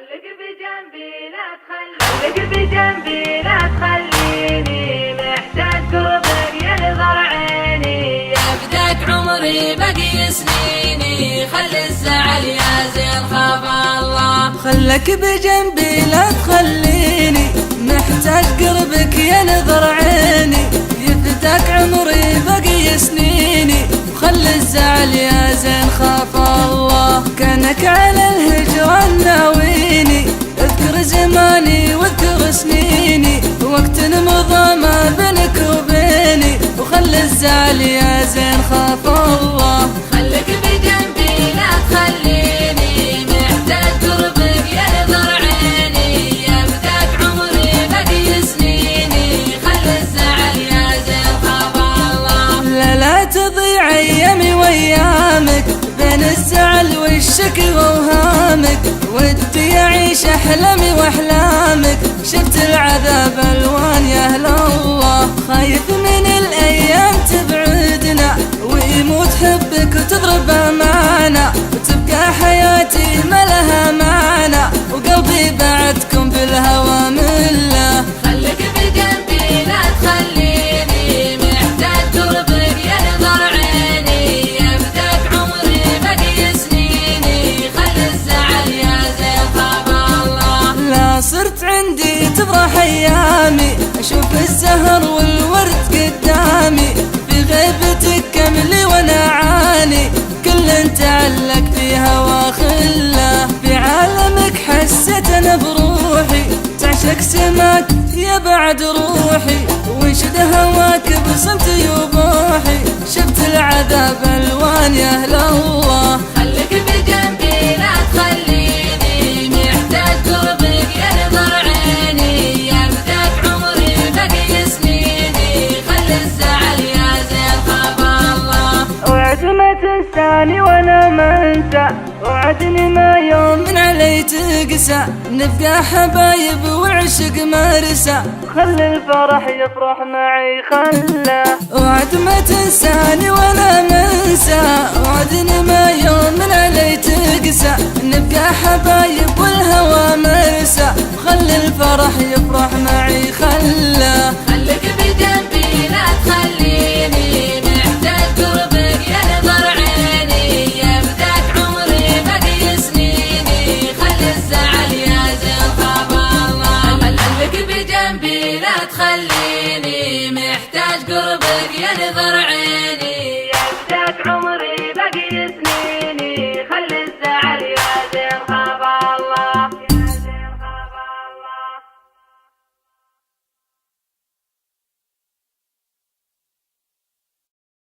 خليك بجنبي لا تخليني محتاج قربك ينظر عيني، يبداك عمري باقي سنيني، خلي الزعل يا زين خاف الله. خلك بجنبي لا تخليني محتاج قربك ينظر عيني، يفداك عمري باقي سنيني، خلي الزعل يا زين خاف الله. كانك على الهجران ناويني، اذكر زماني واذكر سنيني، وقت مضى ما بينك وبيني، وخلي الزعل يا زين خاف الله. خليك بجنبي لا تخليني محتاج قربك ينظر عيني، يبداك عمري باقي سنيني، خلي الزعل يا زين خاف الله. لا تضيع ايامي وايامك بين الزعل والشكوى وهامك، ودي اعيش احلامي واحلامك، شفت العذاب الوان يا اهل الله. خايف من الايام تبعدنا ويموت حبك وتضرب امانه، وتبقى حياتي ما لها معنى، وقلبي بعدكم بالهوى مله. خليك بجنبي لا تخليني محتاج قربك ينظر عيني، يبداك عمري باقي سنيني، خلي الزعل يا زين خاف الله. لا صرت عندي تفرح ايامي، اشوف الزهر والورد قدامي، في غيبتك كملي وانا اعاني، كل تعلق في هوا خله، في عالمك حسيت انا بروحي، تعشق سماك يا بعد روحي، وانشد هواك بصمتي وبوحي، شفت العذاب الوان يا اهل الله. خليك بجنبي لا تخليني محتاج قربك ينظر عيني، يبداك عمري باقي سنيني، خلي الزعل يا زين خاف الله. وعد ما تنساني وانا ما انسى، وعدني ما يوم من علي تقسى، نبقى حبايب والعشق مرسى، خلي الفرح يفرح معي خله. وعد ما تنساني وانا ما انسى، وعدني ما يوم من علي تقسى، نبقى حبايب والهوى مرسى، خلي الفرح يفرح معي خله. خليك بجنبي لا تخليني محتاج قربك ينظر عيني، يبداك عمري باقي سنيني، خلي الزعل يا زين خاف الله. خليك بجنبي لا تخليني محتاج قربك ينظر عيني.